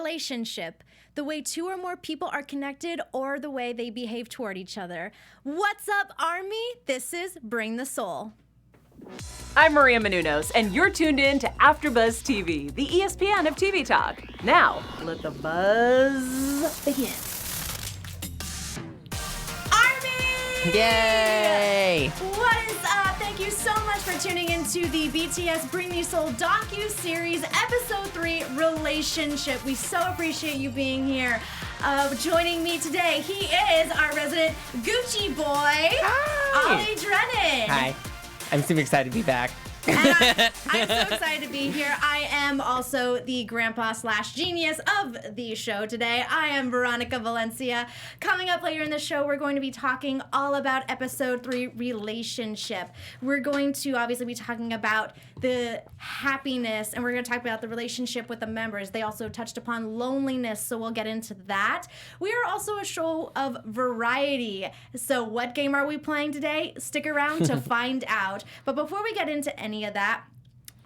relationship, the way two or more people are connected, or the way they behave toward each other. What's up, Army? This is Bring the Soul. I'm Maria Menounos, and you're tuned in to AfterBuzz TV, the ESPN of TV talk. Now, let the buzz begin. Army! Yay! What is up? Thank you so much for tuning into the BTS Bring The Soul Docu-series, Episode 3, Relationship. We so appreciate you being here. Joining me today, he is our resident Gucci boy, Ollie Drennan. Hi. I'm super excited to be back. And I'm so excited to be here. I am also the grandpa / genius of the show today. I am Veronica Valencia. Coming up later in the show, we're going to be talking all about Episode 3, Relationship. We're going to obviously be talking about the happiness, and we're going to talk about the relationship with the members. They also touched upon loneliness, so we'll get into that. We are also a show of variety. So what game are we playing today? Stick around to find out. But before we get into any of that,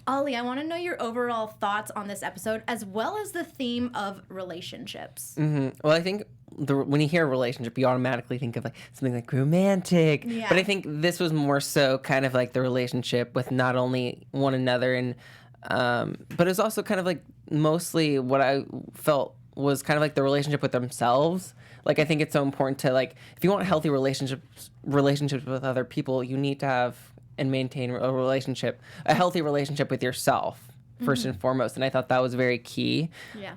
Ollie, I want to know your overall thoughts on this episode, as well as the theme of relationships. Mm-hmm. Well, I think when you hear relationship, you automatically think of like something like romantic. Yeah. But I think this was more so kind of like the relationship with not only one another, and but it's also kind of like mostly what I felt was kind of like the relationship with themselves. Like, I think it's so important to, like, if you want healthy relationships with other people, you need to have and maintain a healthy relationship with yourself first and foremost. And I thought that was very key. Yeah.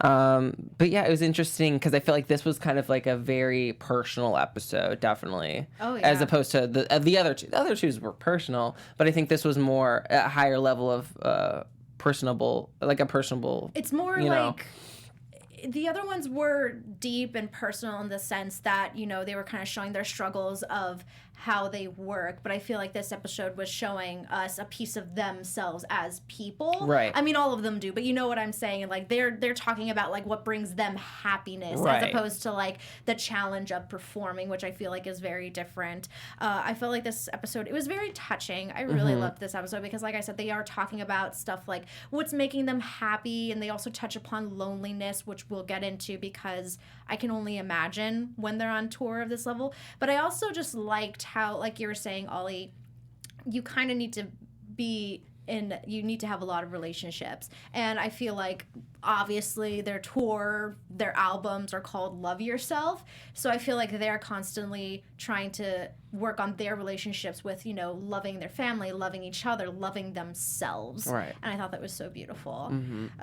But yeah, it was interesting because I feel like this was kind of like a very personal episode, definitely. Oh, yeah. As opposed to the other two. The other two were personal, but I think this was more a higher level of personable. It's more like the other ones were deep and personal in the sense that, you know, they were kind of showing their struggles of how they work, but I feel like this episode was showing us a piece of themselves as people. Right. I mean, all of them do, but you know what I'm saying? Like, they're talking about, like, what brings them happiness, right, as opposed to, like, the challenge of performing, which I feel like is very different. I felt like this episode, it was very touching. I really loved this episode because, like I said, they are talking about stuff like what's making them happy, and they also touch upon loneliness, which we'll get into because I can only imagine when they're on tour of this level. But I also just liked how, like you were saying, Ollie, you kind of need to you need to have a lot of relationships. And I feel like, obviously, their albums are called Love Yourself. So I feel like they're constantly trying to work on their relationships with, you know, loving their family, loving each other, loving themselves. Right. And I thought that was so beautiful.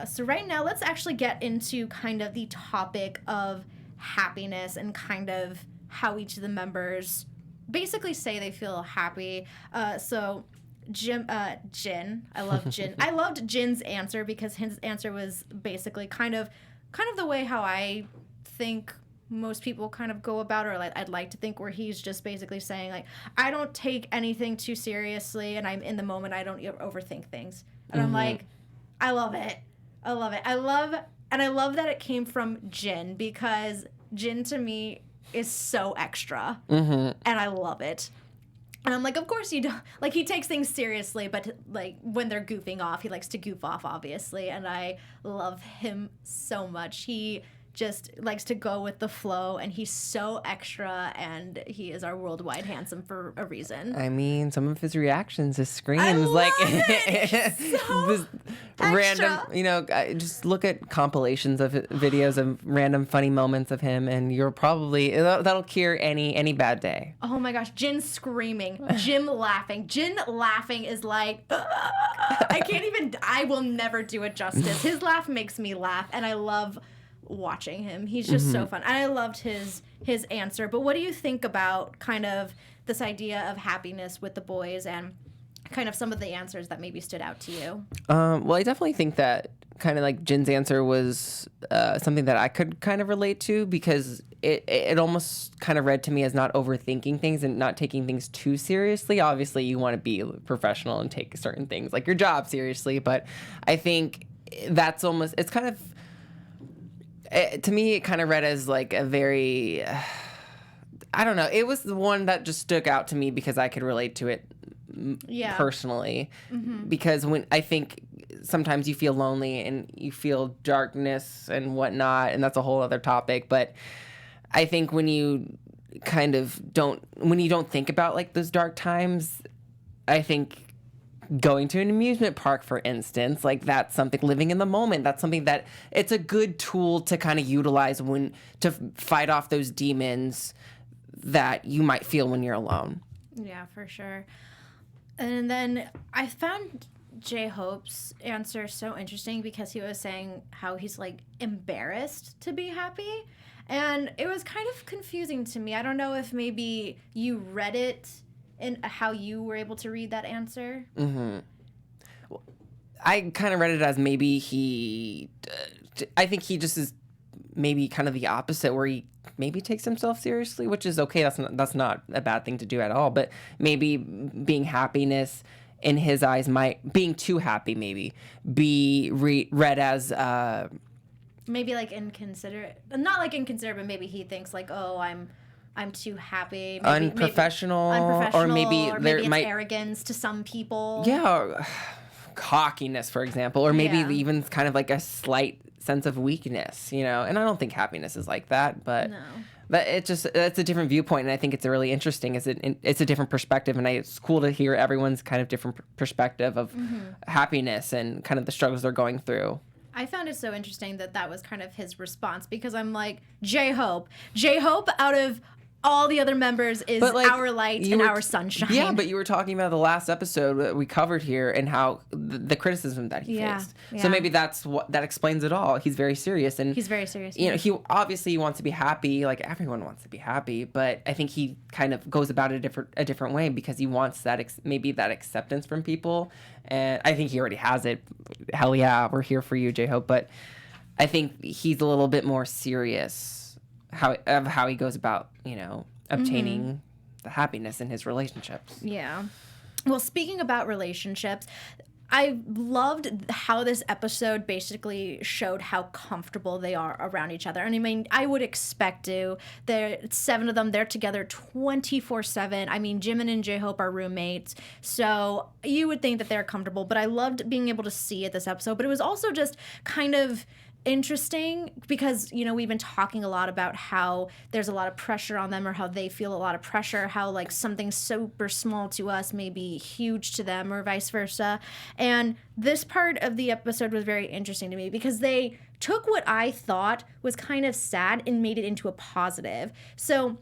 So right now, let's actually get into kind of the topic of happiness and kind of how each of the members basically say they feel happy. So Jin, I love Jin. I loved Jin's answer because his answer was basically kind of the way how I think most people kind of go about, or like I'd like to think, where he's just basically saying, like, I don't take anything too seriously, and I'm in the moment. I don't overthink things. And I'm like, I love it. I love that it came from Jin, because Jin to me is so extra, and I love it. And I'm like, of course you don't. Like, he takes things seriously, but, like, when they're goofing off, he likes to goof off, obviously. And I love him so much. He just likes to go with the flow, and he's so extra, and he is our worldwide handsome for a reason. I mean, some of his reactions, his screams, so random, you know, just look at compilations of videos of random funny moments of him, and you're probably, that'll cure any bad day. Oh my gosh, Jin screaming, Jin laughing. Jin laughing is like, I will never do it justice. His laugh makes me laugh, and I love watching him. He's just so fun. And I loved his answer. But what do you think about kind of this idea of happiness with the boys and kind of some of the answers that maybe stood out to you? Well, I definitely think that kind of like Jin's answer was something that I could kind of relate to, because it almost kind of read to me as not overthinking things and not taking things too seriously. Obviously, you want to be professional and take certain things like your job seriously, but I think that's almost, it's kind of, to me, it kind of read as like a very, I don't know. It was the one that just stuck out to me because I could relate to it personally. Mm-hmm. Because when I think sometimes you feel lonely and you feel darkness and whatnot, and that's a whole other topic. But I think when you don't think about like those dark times, I think going to an amusement park, for instance, like that's something, living in the moment, that's something that it's a good tool to kind of utilize to fight off those demons that you might feel when you're alone. Yeah, for sure. And then I found J-Hope's answer so interesting because he was saying how he's like embarrassed to be happy. And it was kind of confusing to me. I don't know if maybe you read it and how you were able to read that answer. Mm-hmm. Well, I kind of read it as maybe I think he just is maybe kind of the opposite, where he maybe takes himself seriously, which is okay. That's not a bad thing to do at all. But maybe being happiness in his eyes being too happy maybe be read as maybe like inconsiderate, not like inconsiderate, but maybe he thinks like, oh, I'm too happy. Maybe, unprofessional, or maybe there might arrogance to some people. Yeah, or cockiness, for example, or maybe even kind of like a slight sense of weakness, And I don't think happiness is like that, but it's a different viewpoint, and I think it's really interesting. It's a different perspective, and it's cool to hear everyone's kind of different perspective of happiness and kind of the struggles they're going through. I found it so interesting that was kind of his response, because I'm like, J-Hope out of all the other members is like, our light and our sunshine. Yeah, but you were talking about the last episode that we covered here and how the criticism that he faced. Yeah. So maybe that explains it all. He's very serious, and he's very serious. He obviously wants to be happy, like everyone wants to be happy, but I think he kind of goes about it a different way because he wants that maybe that acceptance from people, and I think he already has it. Hell yeah, we're here for you, J-Hope. But I think he's a little bit more serious how he goes about, obtaining the happiness in his relationships. Yeah. Well, speaking about relationships, I loved how this episode basically showed how comfortable they are around each other. And I mean, I would expect to. There's 7 of them. They're together 24/7. I mean, Jimin and J-Hope are roommates. So you would think that they're comfortable. But I loved being able to see it this episode. But it was also just kind of interesting because, we've been talking a lot about how there's a lot of pressure on them, or how they feel a lot of pressure, how like something super small to us may be huge to them, or vice versa. And this part of the episode was very interesting to me because they took what I thought was kind of sad and made it into a positive. So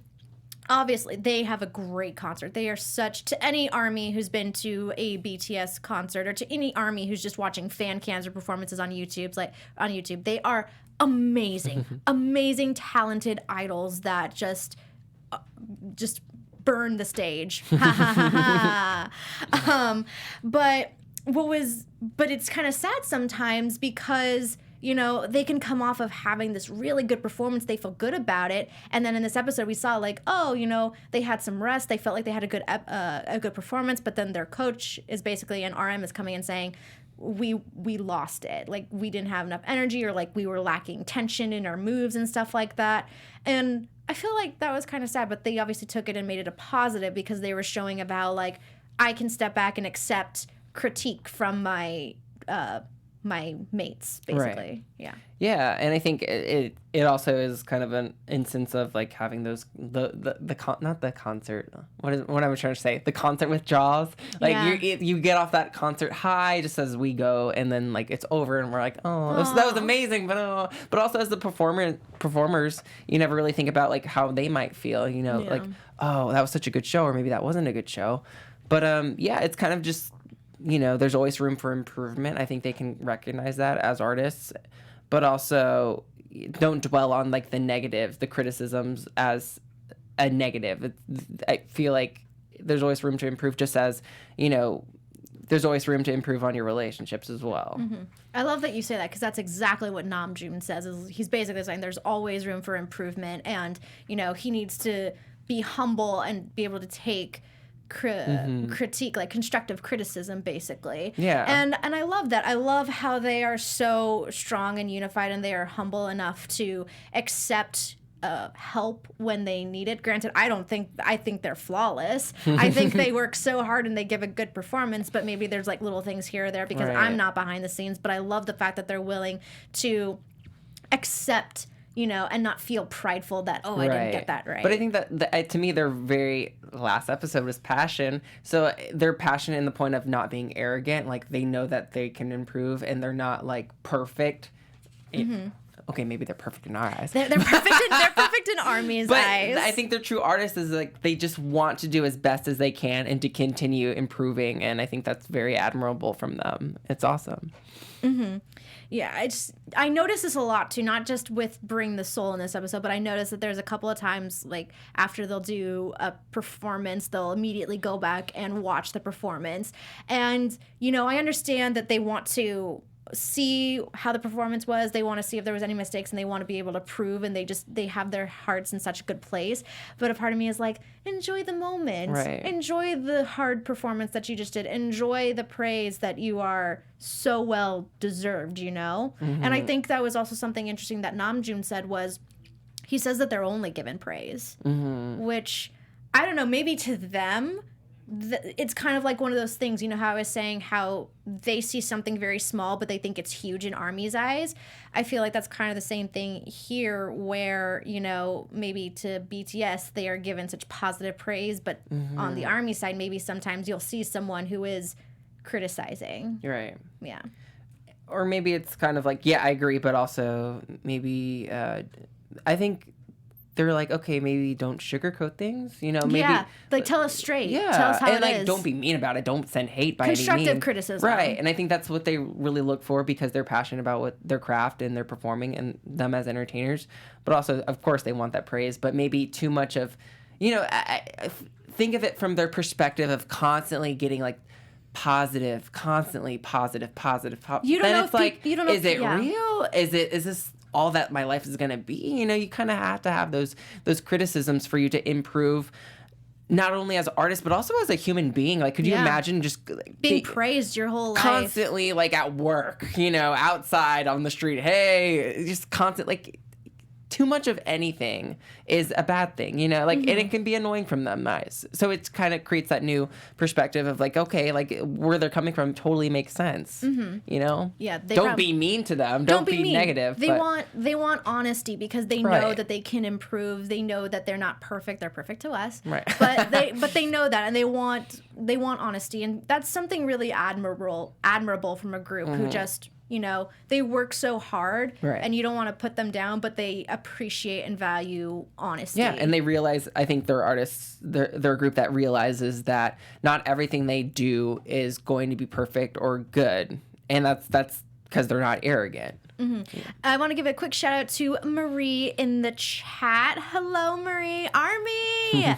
obviously, they have a great concert. They are to any ARMY who's been to a BTS concert, or to any ARMY who's just watching fan cams or performances on YouTube, they are amazing, amazing, talented idols that just burn the stage. But it's kind of sad sometimes because they can come off of having this really good performance. They feel good about it. And then in this episode, we saw like, they had some rest. They felt like they had a good performance. But then their coach is basically, an RM is coming and saying, we lost it. Like, we didn't have enough energy, or like we were lacking tension in our moves and stuff like that. And I feel like that was kind of sad. But they obviously took it and made it a positive because they were showing about like, I can step back and accept critique from my mates, basically. Right. Yeah, and I think it also is kind of an instance of like having those not the concert. What am I trying to say? The concert withdrawals. Like you get off that concert high just as we go, and then like it's over, and we're like, that was amazing, but also as the performers, you never really think about like how they might feel. Like, that was such a good show, or maybe that wasn't a good show. But it's kind of just. There's always room for improvement. I think they can recognize that as artists, but also don't dwell on like the criticisms as a negative. I feel like there's always room to improve, just as, there's always room to improve on your relationships as well. Mm-hmm. I love that you say that, because that's exactly what Namjoon says. He's basically saying there's always room for improvement, and, he needs to be humble and be able to take critique, like constructive criticism, basically. Yeah. And I love that. I love how they are so strong and unified, and they are humble enough to accept help when they need it. Granted, I think they're flawless. I think they work so hard and they give a good performance, but maybe there's like little things here or there because I'm not behind the scenes. But I love the fact that they're willing to accept, and not feel prideful that, I didn't get that right. But I think that to me, their very last episode was passion. So they're passionate in the point of not being arrogant. Like, they know that they can improve and they're not like perfect. Okay, maybe they're perfect in our eyes. They're perfect in Army's eyes. I think they're true artists is like they just want to do as best as they can and to continue improving. And I think that's very admirable from them. It's awesome. Yeah, I noticed this a lot too, not just with Bring the Soul in this episode, but I noticed that there's a couple of times, like, after they'll do a performance, they'll immediately go back and watch the performance. And, I understand that they want to see how the performance was, they want to see if there was any mistakes, and they want to be able to prove, and they have their hearts in such a good place. But a part of me is like, enjoy the moment. Right. Enjoy the hard performance that you just did. Enjoy the praise that you are so well deserved, And I think that was also something interesting that Namjoon said was, he says that they're only given praise, which, I don't know, maybe to them, it's kind of like one of those things, how I was saying how they see something very small, but they think it's huge in Army's eyes. I feel like that's kind of the same thing here where, maybe to BTS, they are given such positive praise, but on the Army side, maybe sometimes you'll see someone who is criticizing. Right. Yeah. Or maybe it's kind of like, I agree, but also maybe I think they're like, okay, maybe don't sugarcoat things, maybe. Yeah, like tell us straight. Yeah, tell us how and it is. Don't be mean about it. Don't send hate by any means. Constructive criticism. Right, and I think that's what they really look for because they're passionate about their craft and they're performing and them as entertainers. But also, of course, they want that praise, but maybe too much of, I think of it from their perspective of constantly getting like constantly positive. You don't know it's like, you don't know is it real? Is this all that my life is going to be? You kind of have to have those criticisms for you to improve, not only as an artist, but also as a human being. Like, could you imagine just being praised your whole life? Constantly, like, at work, outside on the street. Hey, just constant, like, too much of anything is a bad thing, and it can be annoying from them. Nice. So it kind of creates that new perspective of like, okay, like where they're coming from totally makes sense, Yeah. Don't be mean to them. Don't be mean. Negative. They want honesty because they know that they can improve. They know that they're not perfect. They're perfect to us. Right. But they know that, and they want honesty. And that's something really admirable from a group who just, they work so hard, and you don't want to put them down, but they appreciate and value honesty. Yeah, and they realize, I think they're artists, they're a group that realizes that not everything they do is going to be perfect or good. And that's because they're not arrogant. Yeah. I want to give a quick shout out to Marie in the chat. Hello, Marie. Army!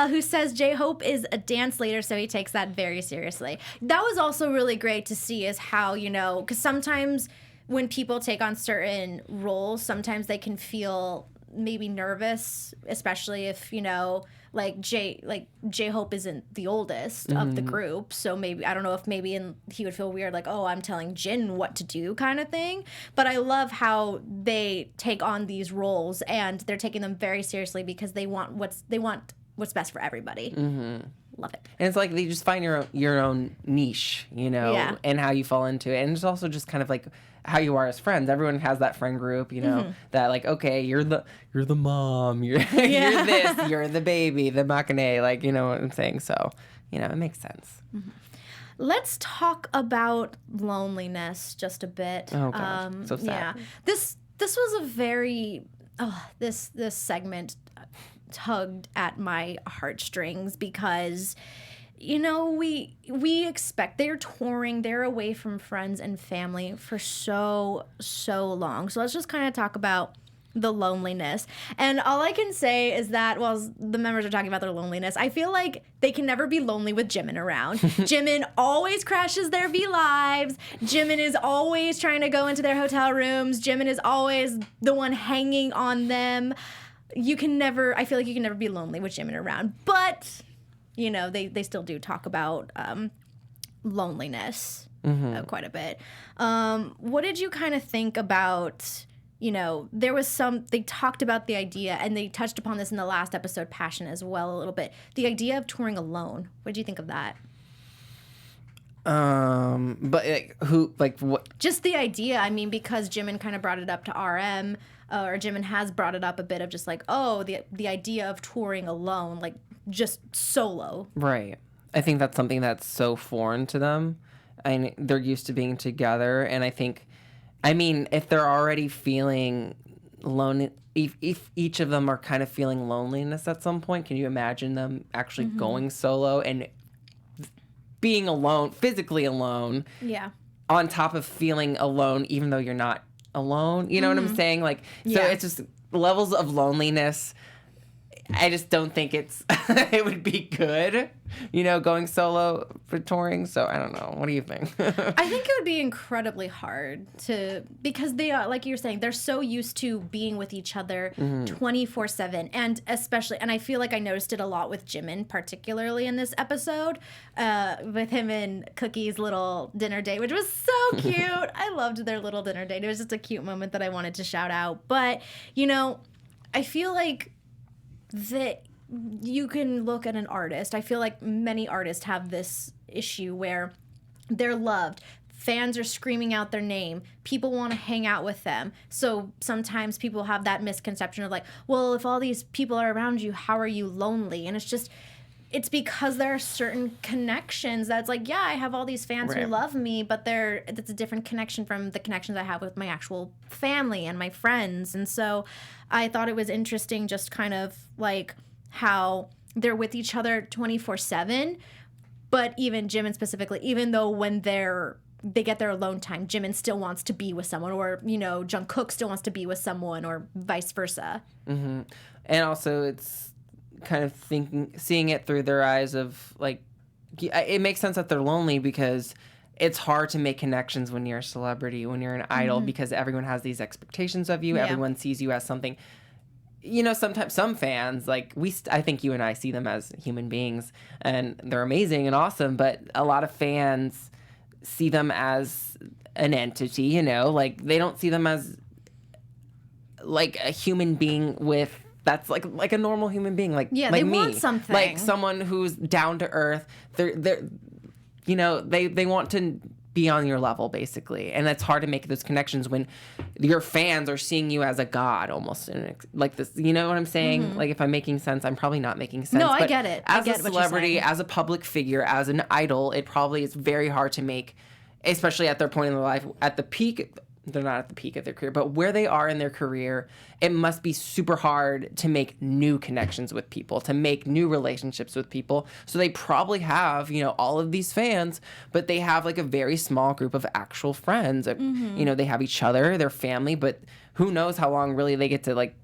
Who says J-Hope is a dance leader, so he takes that very seriously. That was also really great to see is how, because sometimes when people take on certain roles, sometimes they can feel maybe nervous, especially if, like J-Hope isn't the oldest of the group, so maybe, I don't know if he would feel weird, like, oh, I'm telling Jin what to do kind of thing. But I love how they take on these roles and they're taking them very seriously because they want what's best for everybody. Love it. And it's like they just find your own niche, and how you fall into it. And it's also just kind of like how you are as friends. Everyone has that friend group, that like, okay, you're the mom, you're you're this, you're the baby, the maknae, like, what I'm saying. So, it makes sense. Let's talk about loneliness just a bit. Oh gosh, so sad. Yeah, this was a very this segment tugged at my heartstrings because we expect they're touring, they're away from friends and family for so long. So let's just kind of talk about the loneliness. And all I can say is that while the members are talking about their loneliness, I feel like they can never be lonely with Jimin around. Jimin always crashes their V lives. Jimin is always trying to go into their hotel rooms. Jimin is always the one hanging on them. I feel like you can never be lonely with Jimin around. But, they still do talk about loneliness quite a bit. What did you kind of think about they talked about the idea, and they touched upon this in the last episode, Passion, as well, a little bit. The idea of touring alone. What did you think of that? But what? Just the idea. I mean, because Jimin kind of brought it up to RM, or Jimin has brought it up a bit of just like, the idea of touring alone, like just solo. Right. I think that's something that's so foreign to them. They're used to being together, and I think, if they're already feeling lonely, if each of them are kind of feeling loneliness at some point, can you imagine them actually going solo and being alone, physically alone? Yeah. On top of feeling alone, even though you're not alone. You know what I'm saying? Like, so it's just levels of loneliness. I just don't think it would be good, going solo for touring. So I don't know. What do you think? I think it would be incredibly hard because they are, like you're saying, they're so used to being with each other 24/7. And I feel like I noticed it a lot with Jimin, particularly in this episode, with him and Cookie's little dinner date, which was so cute. I loved their little dinner date. It was just a cute moment that I wanted to shout out. But, I feel like that you can look at an artist. I feel like many artists have this issue where they're loved. Fans are screaming out their name. People want to hang out with them. So sometimes people have that misconception of like, well, if all these people are around you, how are you lonely? And it's because there are certain connections that's like, yeah, I have all these fans who love me, but it's a different connection from the connections I have with my actual family and my friends. And so I thought it was interesting just kind of like how they're with each other 24/7, but even Jimin specifically, even though when they get their alone time, Jimin still wants to be with someone, or, Jungkook still wants to be with someone, or vice versa. Mm-hmm. And also it's kind of seeing it through their eyes of like, it makes sense that they're lonely because it's hard to make connections when you're a celebrity, when you're an idol, because everyone has these expectations of you. Yeah. Everyone sees you as something. Sometimes some fans, like I think you and I see them as human beings, and they're amazing and awesome, but a lot of fans see them as an entity, like they don't see them as like a human being that's like a normal human being, like they me. Want something, like someone who's down to earth. They want to be on your level, basically, and it's hard to make those connections when your fans are seeing you as a god, almost, like this. You know what I'm saying? Like, if I'm making sense, I'm probably not making sense. No, I get it. As a celebrity, as a public figure, as an idol, it probably is very hard to make, especially at their point in their life, at the peak. They're not at the peak of their career, but where they are in their career, it must be super hard to make new connections with people, to make new relationships with people. So they probably have, all of these fans, but they have like a very small group of actual friends. They have each other, their family, but who knows how long really they get to like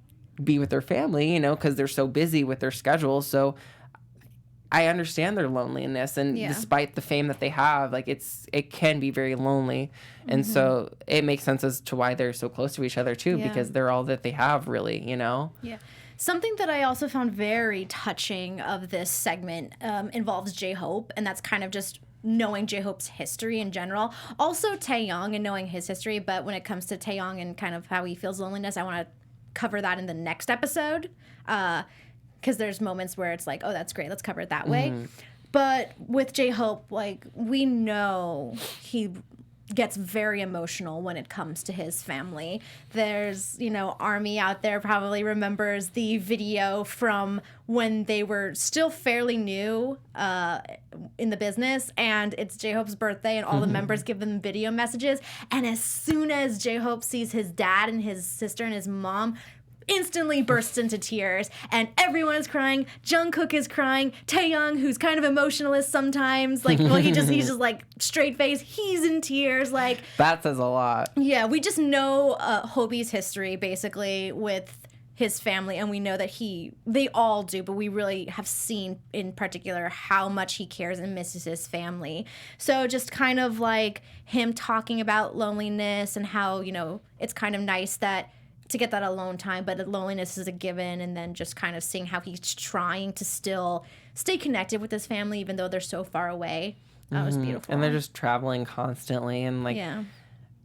be with their family, because they're so busy with their schedules. So I understand their loneliness, and despite the fame that they have, like it can be very lonely, and so it makes sense as to why they're so close to each other too, because they're all that they have, really, Yeah. Something that I also found very touching of this segment involves J-Hope, and that's kind of just knowing J-Hope's history in general. Also Taeyong and knowing his history, but when it comes to Taeyong and kind of how he feels loneliness, I want to cover that in the next episode. Because there's moments where it's like, oh, that's great, let's cover it that way. But with J-Hope, like, we know he gets very emotional when it comes to his family. There's, Army out there probably remembers the video from when they were still fairly new in the business, and it's J-Hope's birthday, and all the members give them video messages. And as soon as J-Hope sees his dad and his sister and his mom, instantly bursts into tears, and everyone is crying. Jungkook is crying. Taeyong, who's kind of emotionalist sometimes, like, well, he's just like straight face. He's in tears, like, that says a lot. Yeah, we just know Hobie's history basically with his family, and we know that they all do, but we really have seen in particular how much he cares and misses his family. So just kind of like him talking about loneliness and how, it's kind of nice to get that alone time, but loneliness is a given, and then just kind of seeing how he's trying to still stay connected with his family even though they're so far away. That was beautiful. And they're just traveling constantly, and like,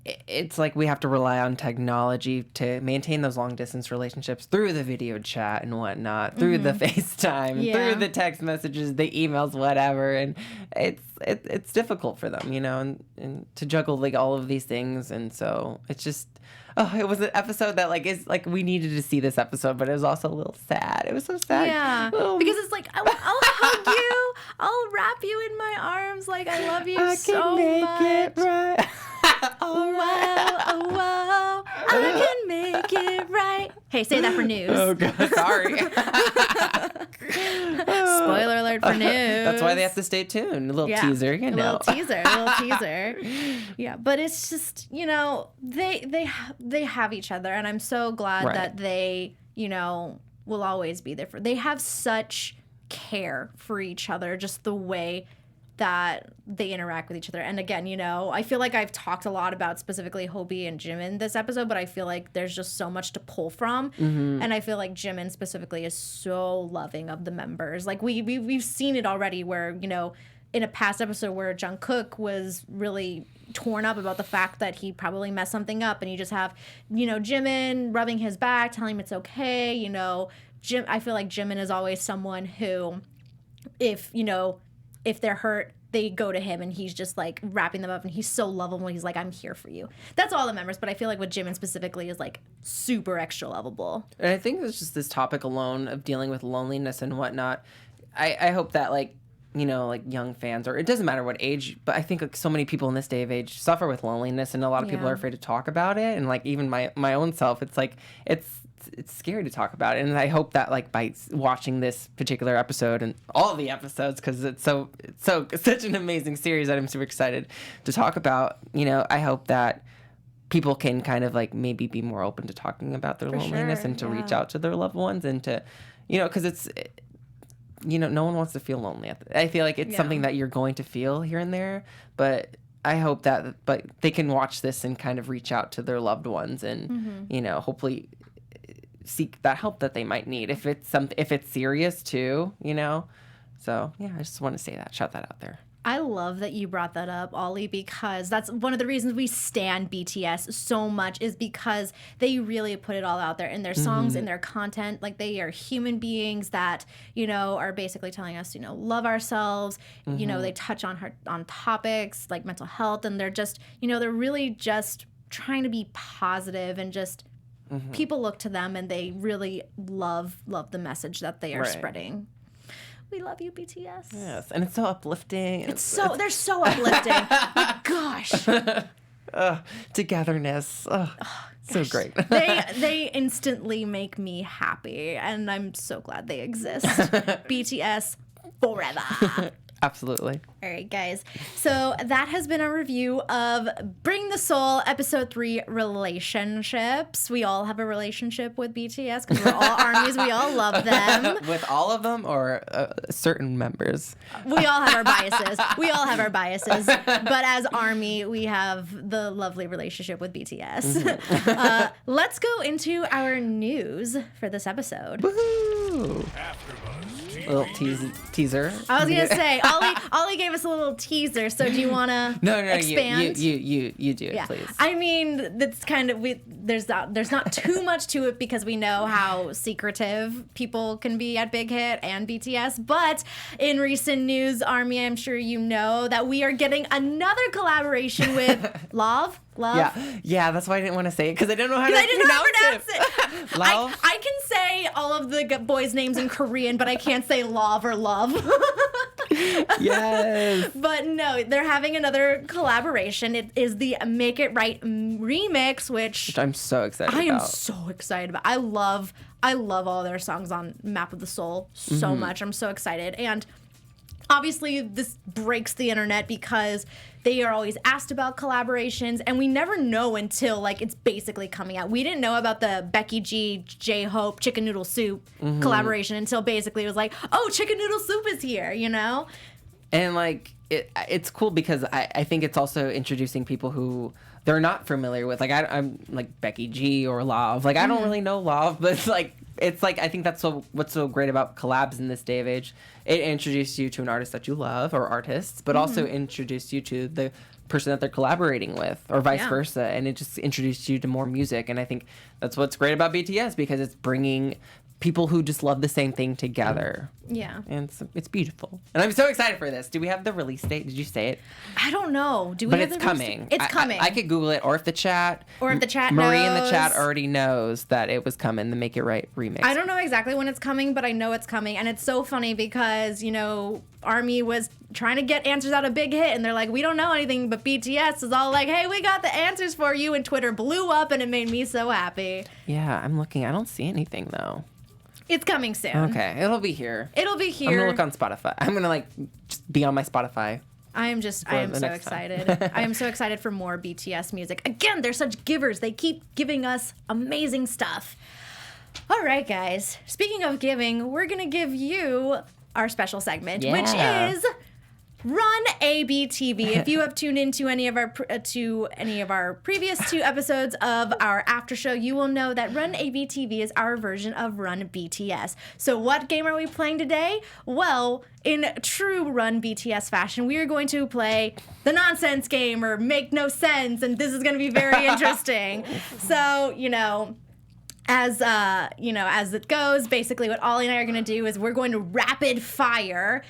it's like we have to rely on technology to maintain those long distance relationships through the video chat and whatnot, through the FaceTime, through the text messages, the emails, whatever. And it's difficult for them, and to juggle like all of these things. And so it's just, it was an episode that is we needed to see this episode, but it was also a little sad. It was so sad. Yeah, because it's like I'll hug you, I'll wrap you in my arms, like I love you so much. I can make it right. Oh wow, I can make it right. Hey, say that for news. Oh God, sorry. Spoiler alert for news. That's why they have to stay tuned. A little teaser, A little teaser. Yeah, but it's just, they have each other, and I'm so glad that they, will always be there they have such care for each other, just the way that they interact with each other. And again, I feel like I've talked a lot about specifically Hobie and Jimin this episode, but I feel like there's just so much to pull from. And I feel like Jimin specifically is so loving of the members. Like we've seen it already where, in a past episode where Jungkook was really torn up about the fact that he probably messed something up, and you just have, Jimin rubbing his back, telling him it's okay. I feel like Jimin is always someone who, if they're hurt, they go to him and he's just like wrapping them up, and he's so lovable. He's like, I'm here for you. That's all the members, but I feel like with Jimin specifically is like super extra lovable. And I think it's just this topic alone of dealing with loneliness and whatnot. I hope that young fans, or it doesn't matter what age, but I think so many people in this day of age suffer with loneliness, and a lot of people are afraid to talk about it. And even my own self, it's like, it's scary to talk about it. And I hope that by watching this particular episode and all the episodes, because it's such an amazing series that I'm super excited to talk about, I hope that people can kind of maybe be more open to talking about their loneliness and to reach out to their loved ones, and to, because it's, no one wants to feel lonely. I feel like it's something that you're going to feel here and there, but I hope that they can watch this and kind of reach out to their loved ones, and hopefully seek that help that they might need if it's serious too. So yeah, I just want to say that, shout that out there. I love that you brought that up, Ollie, because that's one of the reasons we stan BTS so much, is because they really put it all out there in their songs, in their content. Like, they are human beings that, are basically telling us, love ourselves. They touch on topics like mental health, and they're just, they're really just trying to be positive, and just people look to them and they really love the message that they are spreading. We love you, BTS. Yes, and it's so uplifting. They're so uplifting. My gosh. Togetherness. So great. They instantly make me happy, and I'm so glad they exist. BTS forever. Absolutely. All right, guys. So that has been a review of Bring the Soul Episode 3 Relationships. We all have a relationship with BTS because we're all ARMYs. We all love them. With all of them, or certain members? We all have our biases. But as ARMY, we have the lovely relationship with BTS. Let's go into our news for this episode. Woohoo! A little teaser. I was gonna say, Ollie gave us a little teaser. So do you want to expand? You do it, please. I mean, that's kind of there's not too much to it, because we know how secretive people can be at Big Hit and BTS. But in recent news, ARMY, I'm sure you know that we are getting another collaboration with Love. Yeah, that's why I didn't want to say it, because I didn't know how to pronounce it. Love? I can say all of the boys' names in Korean, but I can't say love or love. Yes. But no, they're having another collaboration. It is the Make It Right remix, which I'm so excited about. I am so excited about. I love all their songs on Map of the Soul so much. I'm so excited. And obviously, this breaks the internet because they are always asked about collaborations, and we never know until it's basically coming out. We didn't know about the Becky G, J-Hope, Chicken Noodle Soup collaboration until basically it was like, oh, Chicken Noodle Soup is here, And it's cool because I think it's also introducing people who they're not familiar with. I'm like Becky G or Love. I don't really know Love, but it's I think that's what's so great about collabs in this day of age. It introduced you to an artist that you love, or artists, but also introduced you to the person that they're collaborating with, or vice versa, and it just introduced you to more music. And I think that's what's great about BTS, because it's bringing people who just love the same thing together. Yeah. And it's beautiful. And I'm so excited for this. Do we have the release date? Did you say it? I don't know. Do we but have it's the coming. It's coming. I could Google it, or if the chat Marie in the chat already knows that it was coming, the Make It Right remix. I don't know exactly when it's coming, but I know it's coming. And it's so funny because, you know, ARMY was trying to get answers out of Big Hit, and they're like, we don't know anything, but BTS is all like, hey, we got the answers for you, and Twitter blew up, and it made me so happy. Yeah, I'm looking. I don't see anything, though. It's coming soon. Okay, it'll be here. It'll be here. I'm gonna look on Spotify. I'm gonna just be on my Spotify. I am so excited. I am so excited for more BTS music. Again, they're such givers. They keep giving us amazing stuff. All right, guys. Speaking of giving, we're gonna give you our special segment, which is Run ABTV. If you have tuned into any of our previous 2 episodes of our after show, you will know that Run ABTV is our version of Run BTS. So what game are we playing today? Well, in true Run BTS fashion, we are going to play the nonsense game, or Make No Sense, and this is going to be very interesting. So, as it goes, basically what Ollie and I are going to do is we're going to rapid fire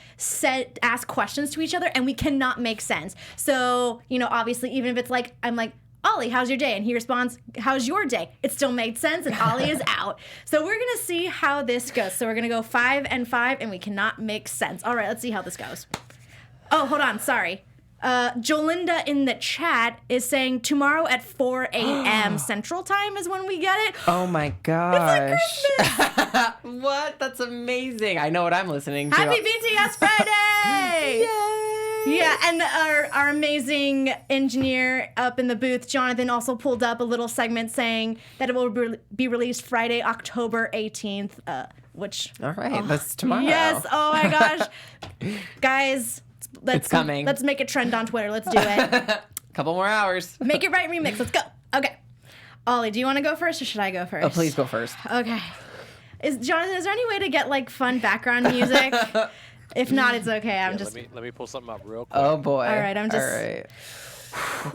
ask questions to each other, and we cannot make sense. So, obviously, even if it's like, I'm like, Ollie, how's your day? And he responds, how's your day? It still made sense, and Ollie is out. So we're going to see how this goes. So we're going to go 5 and 5, and we cannot make sense. All right, let's see how this goes. Oh, hold on. Sorry. Jolinda in the chat is saying tomorrow at 4 a.m. Central Time is when we get it. Oh my gosh. It's like Christmas. What? That's amazing. I know what I'm listening to. Happy BTS Friday! Yay! Yeah, and our amazing engineer up in the booth, Jonathan, also pulled up a little segment saying that it will be released Friday, October 18th, which... All right, that's tomorrow. Yes, oh my gosh. Guys... It's coming. Let's make it trend on Twitter. Let's do it. Couple more hours. Make It Right remix. Let's go. Okay. Ollie, do you want to go first, or should I go first? Oh, please go first. Okay. Jonathan, is there any way to get fun background music? If not, it's okay. Let me pull something up real quick. Oh boy. All right. All right.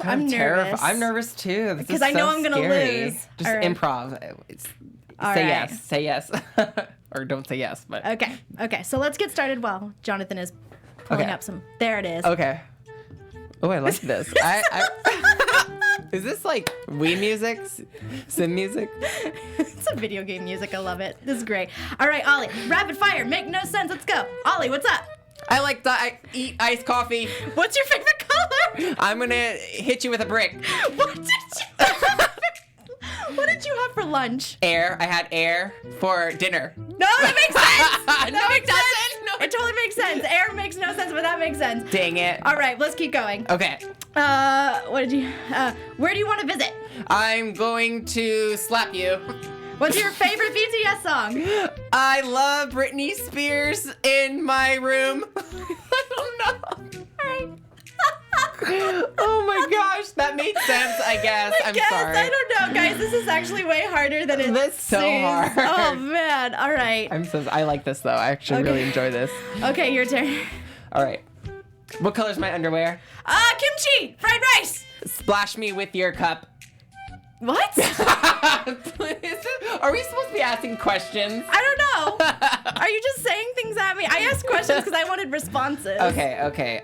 I'm nervous. I'm nervous too. Because I know I'm gonna lose. Just improv. Say yes. Or don't say yes. But Okay. So let's get started while Jonathan is pulling up some. There it is. Okay. Oh, I like this. Is this like Wii music? Sim music? It's a video game music. I love it. This is great. All right, Ollie. Rapid fire. Make no sense. Let's go. Ollie, what's up? I eat iced coffee. What's your favorite color? I'm gonna hit you with a brick. What did you have for lunch? Air. I had air for dinner. No, that makes sense. No, it doesn't. No, it totally makes sense. Air makes no sense, but that makes sense. Dang it. All right, let's keep going. Okay. What did you? Where do you want to visit? I'm going to slap you. What's your favorite BTS song? I love Britney Spears in my room. I don't know. All right. Oh my gosh, that made sense, I guess. I'm sorry. I don't know, guys. This is actually way harder than it seems. That's so hard. Oh man. All right. I like this though. I actually really enjoy this. Okay, your turn. All right. What color's my underwear? Kimchi, fried rice. Splash me with your cup. What? Are we supposed to be asking questions? I don't know. Are you just saying things at me? I asked questions because I wanted responses. Okay.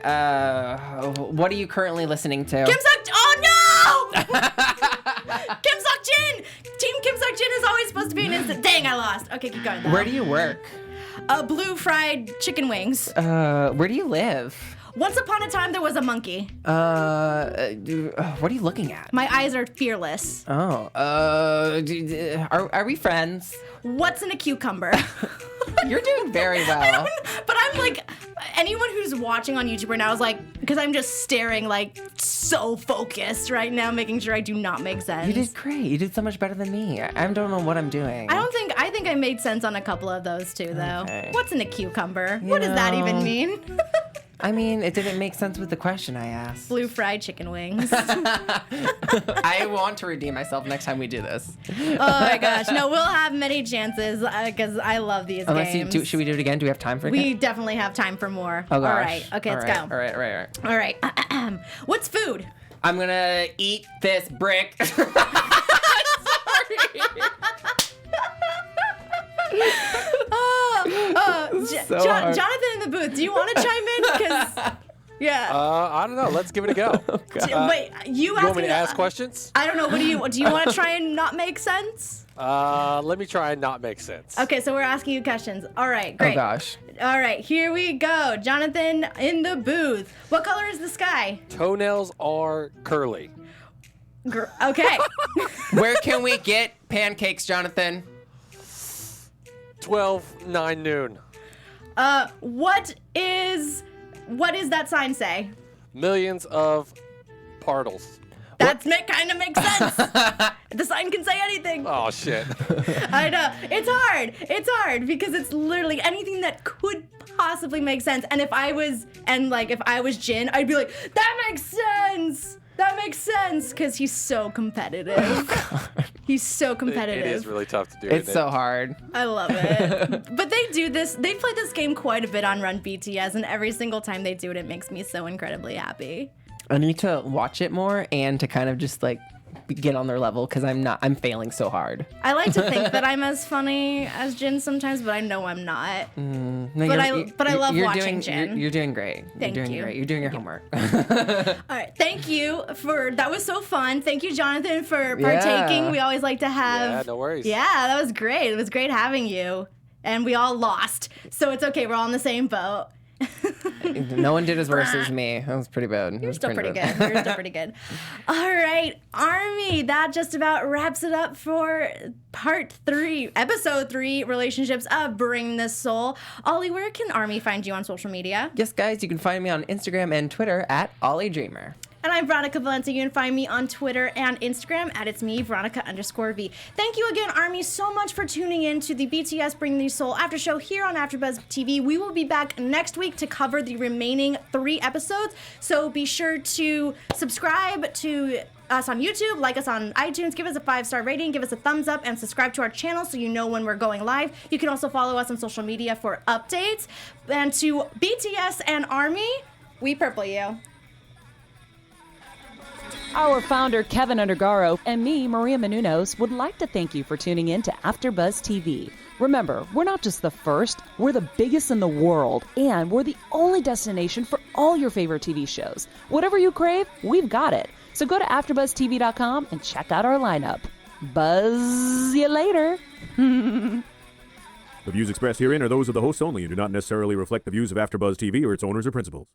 What are you currently listening to? Oh no! Kim Seok-jin! Team Kim Seok-jin is always supposed to be an instant. Dang, I lost. Okay, keep going. Where do you work? Blue fried chicken wings. Where do you live? Once upon a time, there was a monkey. What are you looking at? My eyes are fearless. Oh, are we friends? What's in a cucumber? You're doing very well. But I'm like, anyone who's watching on YouTube right now is like, because I'm just staring like so focused right now, making sure I do not make sense. You did great. You did so much better than me. I don't know what I'm doing. I think I made sense on a couple of those too, though. Okay. What's in a cucumber? What does that even mean? I mean, it didn't make sense with the question I asked. Blue fried chicken wings. I want to redeem myself next time we do this. Oh my gosh. No, we'll have many chances because I love these games. Should we do it again? Do we have time for it? We definitely have time for more. Oh, gosh. All right. Okay, let's go. All right. All right. What's food? I'm going to eat this brick. Sorry. So hard. Jonathan in the booth, do you want to chime in? Because, yeah. I don't know. Let's give it a go. Wait, you want me to ask questions? I don't know. Do you want to try and not make sense? Let me try and not make sense. Okay, so we're asking you questions. All right, great. Oh, gosh. All right, here we go. Jonathan in the booth. What color is the sky? Toenails are curly. Okay. Where can we get pancakes, Jonathan? 12/9 noon. What does that sign say? Millions of particles. That kind of makes sense. The sign can say anything. Oh, shit. I know. It's hard because it's literally anything that could possibly make sense. And if I was Jin, I'd be like, that makes sense. That makes sense because he's so competitive. Oh, He's so competitive. It is really tough to do. It's so hard. I love it. But they do this. They play this game quite a bit on Run BTS, and every single time they do it, it makes me so incredibly happy. I need to watch it more and to kind of just like get on their level because I'm failing so hard. I like to think that I'm as funny as Jin sometimes, but I know I'm not. No, but I love watching Jin. You're doing great. Thank you're doing you. great. You're doing your homework. All right, thank you that was so fun. Thank you, Jonathan, for partaking. Yeah. We always like to have. Yeah, no worries. Yeah, that was great. It was great having you, and we all lost, so it's okay. We're all in the same boat. No one did as worse as me. That was pretty bad. You're still pretty good. You're still pretty good. All right, Army. That just about wraps it up for episode 3, relationships of Bring the Soul. Ollie, where can Army find you on social media? Yes, guys, you can find me on Instagram and Twitter at Ollie Dreamer. And I'm Veronica Valencia. You can find me on Twitter and Instagram at it's me, Veronica_V. Thank you again, Army, so much for tuning in to the BTS Bring The Soul After Show here on AfterBuzz TV. We will be back next week to cover the remaining 3 episodes. So be sure to subscribe to us on YouTube, like us on iTunes, give us a 5-star rating, give us a thumbs up, and subscribe to our channel so you know when we're going live. You can also follow us on social media for updates. And to BTS and Army, we purple you. Our founder, Keven Undergaro, and me, Maria Menounos, would like to thank you for tuning in to AfterBuzz TV. Remember, we're not just the first, we're the biggest in the world, and we're the only destination for all your favorite TV shows. Whatever you crave, we've got it. So go to AfterBuzzTV.com and check out our lineup. Buzz you later. The views expressed herein are those of the hosts only and do not necessarily reflect the views of AfterBuzz TV or its owners or principals.